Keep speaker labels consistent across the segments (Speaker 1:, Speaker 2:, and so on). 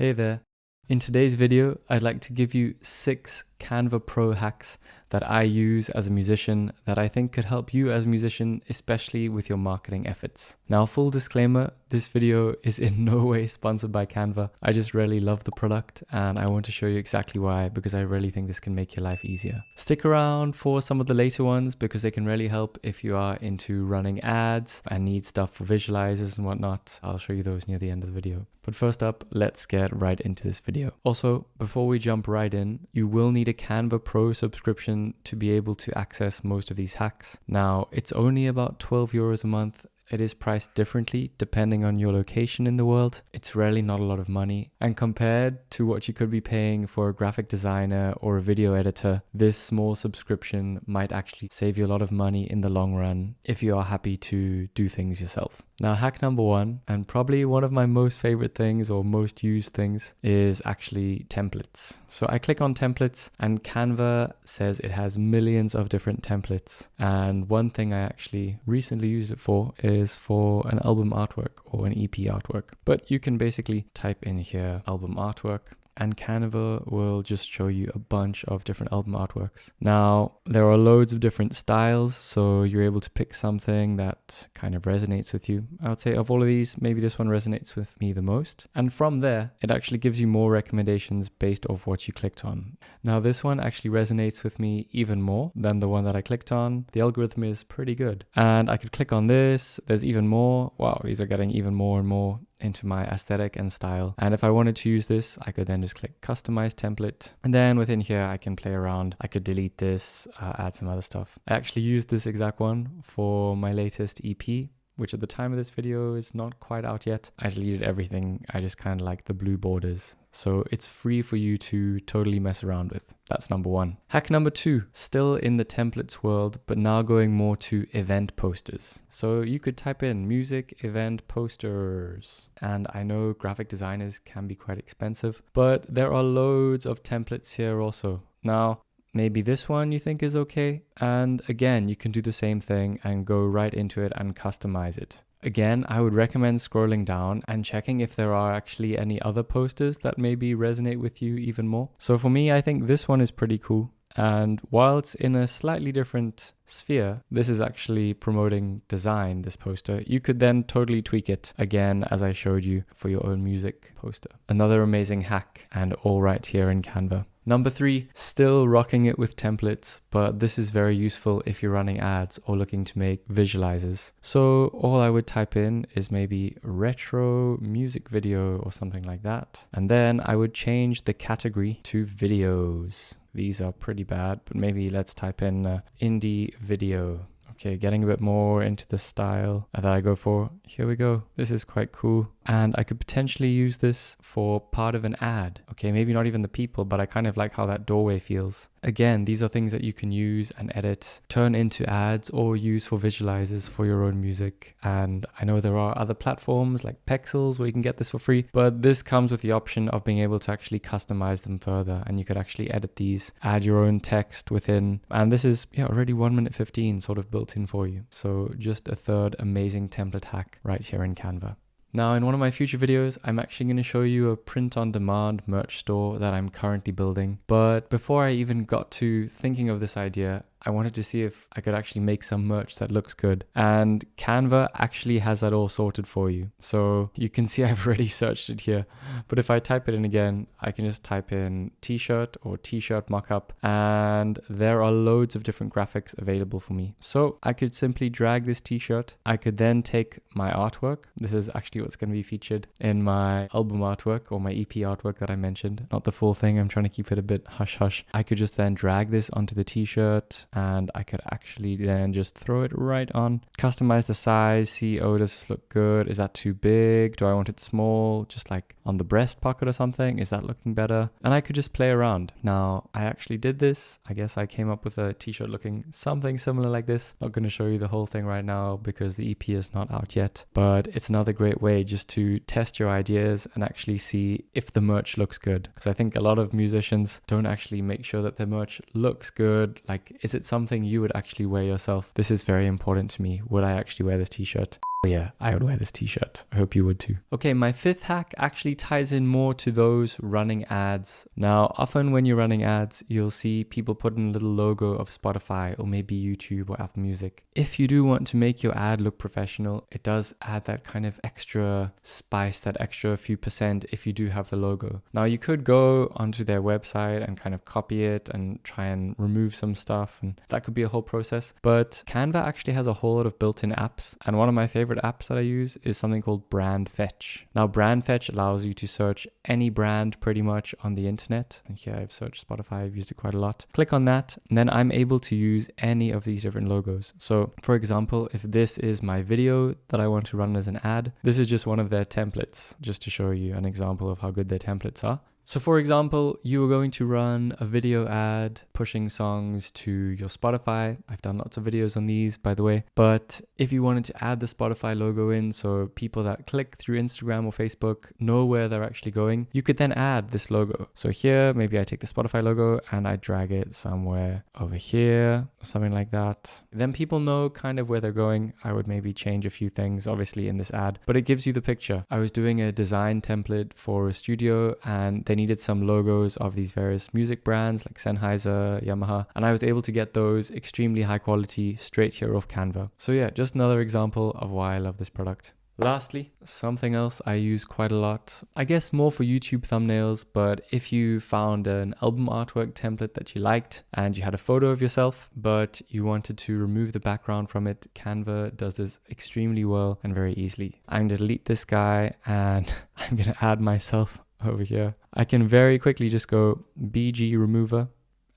Speaker 1: Hey there. In today's video, I'd like to give you 6 Canva Pro hacks that I use as a musician that I think could help you as a musician, especially with your marketing efforts. Now, full disclaimer, this video is in no way sponsored by Canva. I just really love the product and I want to show you exactly why, because I really think this can make your life easier. Stick around for some of the later ones because they can really help if you are into running ads and need stuff for visualizers and whatnot. I'll show you those near the end of the video. But first up, let's get right into this video. Also, before we jump right in, you will need a Canva Pro subscription to be able to access most of these hacks. Now, it's only about 12 euros a month. It is priced differently depending on your location in the world. It's really not a lot of money. And compared to what you could be paying for a graphic designer or a video editor, this small subscription might actually save you a lot of money in the long run if you are happy to do things yourself. Now, hack number 1, and probably one of my most favorite things or most used things, is actually templates. So I click on templates and Canva says it has millions of different templates. And one thing I actually recently used it for is for an album artwork or an EP artwork. But you can basically type in here album artwork, and Canva will just show you a bunch of different album artworks. Now, there are loads of different styles, so you're able to pick something that kind of resonates with you. I would say of all of these, maybe this one resonates with me the most. And from there, it actually gives you more recommendations based off what you clicked on. Now, this one actually resonates with me even more than the one that I clicked on. The algorithm is pretty good. And I could click on this. There's even more. Wow, these are getting even more and more into my aesthetic and style. And if I wanted to use this, I could then just click customize template. And then within here, I can play around. I could delete this, add some other stuff. I actually used this exact one for my latest EP, which at the time of this video is not quite out yet. I deleted everything. I just kind of like the blue borders. So it's free for you to totally mess around with. That's number 1. Hack number 2, still in the templates world, but now going more to event posters. So you could type in music event posters. And I know graphic designers can be quite expensive, but there are loads of templates here also. Now, maybe this one you think is okay. And again, you can do the same thing and go right into it and customize it. Again, I would recommend scrolling down and checking if there are actually any other posters that maybe resonate with you even more. So for me, I think this one is pretty cool. And while it's in a slightly different sphere, this is actually promoting design, this poster. You could then totally tweak it again, as I showed you, for your own music poster. Another amazing hack, and all right here in Canva. Number 3, still rocking it with templates, but this is very useful if you're running ads or looking to make visualizers. So all I would type in is maybe retro music video or something like that. And then I would change the category to videos. These are pretty bad, but maybe let's type in indie video. Okay, getting a bit more into the style that I go for. Here we go. This is quite cool. And I could potentially use this for part of an ad. Okay, maybe not even the people, but I kind of like how that doorway feels. Again, these are things that you can use and edit, turn into ads, or use for visualizers for your own music. And I know there are other platforms like Pexels where you can get this for free, but this comes with the option of being able to actually customize them further. And you could actually edit these, add your own text within. And this is already 1 minute 15 sort of built in for you. So just a third amazing template hack right here in Canva. Now, in one of my future videos, I'm actually going to show you a print-on-demand merch store that I'm currently building. But before I even got to thinking of this idea, I wanted to see if I could actually make some merch that looks good. And Canva actually has that all sorted for you. So you can see I've already searched it here. But if I type it in again, I can just type in t-shirt or t-shirt mockup. And there are loads of different graphics available for me. So I could simply drag this t-shirt. I could then take my artwork. This is actually what's going to be featured in my album artwork or my EP artwork that I mentioned. Not the full thing. I'm trying to keep it a bit hush-hush. I could just then drag this onto the t-shirt. And I could actually then just throw it right on, customize the size, see, oh, does this look good? Is that too big? Do I want it small? Just like on the breast pocket or something? Is that looking better? And I could just play around. Now, I actually did this. I guess I came up with a t-shirt looking something similar like this. Not going to show you the whole thing right now because the EP is not out yet, but it's another great way just to test your ideas and actually see if the merch looks good. Because I think a lot of musicians don't actually make sure that their merch looks good. Like, is it something you would actually wear yourself? This is very important to me. Would I actually wear this t-shirt? Yeah, I would wear this t-shirt. I hope you would too. Okay, my fifth hack actually ties in more to those running ads. Now, often when you're running ads, you'll see people put in a little logo of Spotify or maybe YouTube or Apple Music. If you do want to make your ad look professional, it does add that kind of extra spice, that extra few percent if you do have the logo. Now, you could go onto their website and kind of copy it and try and remove some stuff, and that could be a whole process. But Canva actually has a whole lot of built-in apps, and one of my favorite apps that I use is something called Brand Fetch. Now, Brand Fetch allows you to search any brand pretty much on the internet. And here I've searched Spotify, I've used it quite a lot. Click on that, and then I'm able to use any of these different logos. So for example, if this is my video that I want to run as an ad, this is just one of their templates, just to show you an example of how good their templates are. So for example, you are going to run a video ad pushing songs to your Spotify. I've done lots of videos on these, by the way. But if you wanted to add the Spotify logo in, so people that click through Instagram or Facebook know where they're actually going, you could then add this logo. So here, maybe I take the Spotify logo and I drag it somewhere over here, something like that. Then people know kind of where they're going. I would maybe change a few things, obviously, in this ad, but it gives you the picture. I was doing a design template for a studio and they needed some logos of these various music brands like Sennheiser, Yamaha, and I was able to get those extremely high quality straight here off Canva. So yeah, just another example of why I love this product. Lastly, something else I use quite a lot, I guess more for YouTube thumbnails, but if you found an album artwork template that you liked and you had a photo of yourself, but you wanted to remove the background from it, Canva does this extremely well and very easily. I'm going to delete this guy and I'm going to add myself over here. I can very quickly just go BG remover,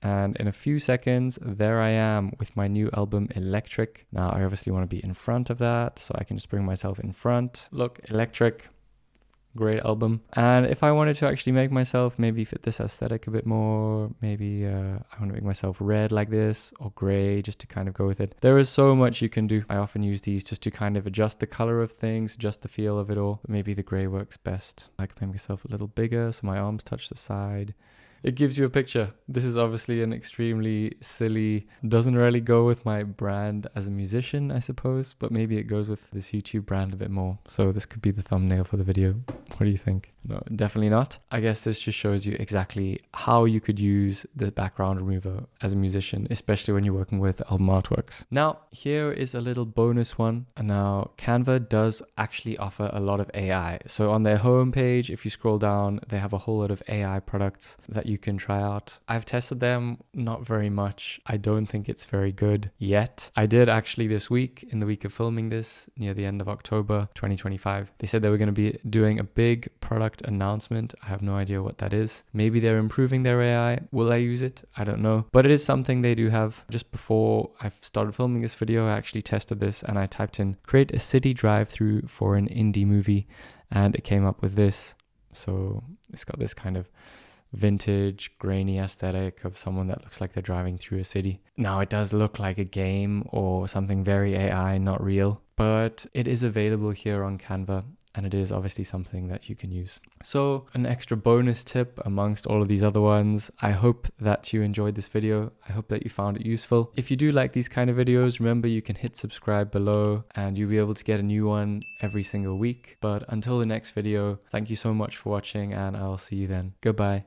Speaker 1: and in a few seconds there I am with my new album Electric. Now I obviously want to be in front of that, so I can just bring myself in front. Look, Electric, great album. And if I wanted to actually make myself maybe fit this aesthetic a bit more, maybe I want to make myself red like this or gray just to kind of go with it. There is so much you can do. I often use these just to kind of adjust the color of things, adjust the feel of it all. But maybe the gray works best. I can make myself a little bigger so my arms touch the side. It gives you a picture. This is obviously an extremely silly, doesn't really go with my brand as a musician, I suppose, but maybe it goes with this YouTube brand a bit more. So this could be the thumbnail for the video. What do you think? No, definitely not. I guess this just shows you exactly how you could use the background remover as a musician, especially when you're working with album artworks. Now, here is a little bonus one. And now Canva does actually offer a lot of AI. So on their homepage, if you scroll down, they have a whole lot of AI products that you can try out. I've tested them, not very much. I don't think it's very good yet. I did actually this week, in the week of filming this, near the end of October 2025. They said they were going to be doing a big product announcement. I have no idea what that is. Maybe they're improving their AI. Will I use it? I don't know. But it is something they do have. Just before I started filming this video, I actually tested this and I typed in create a city drive-through for an indie movie and it came up with this. So it's got this kind of vintage, grainy aesthetic of someone that looks like they're driving through a city. Now it does look like a game or something very AI, not real, but it is available here on Canva. And it is obviously something that you can use. So an extra bonus tip amongst all of these other ones. I hope that you enjoyed this video. I hope that you found it useful. If you do like these kind of videos, remember you can hit subscribe below and you'll be able to get a new one every single week. But until the next video, thank you so much for watching and I'll see you then. Goodbye.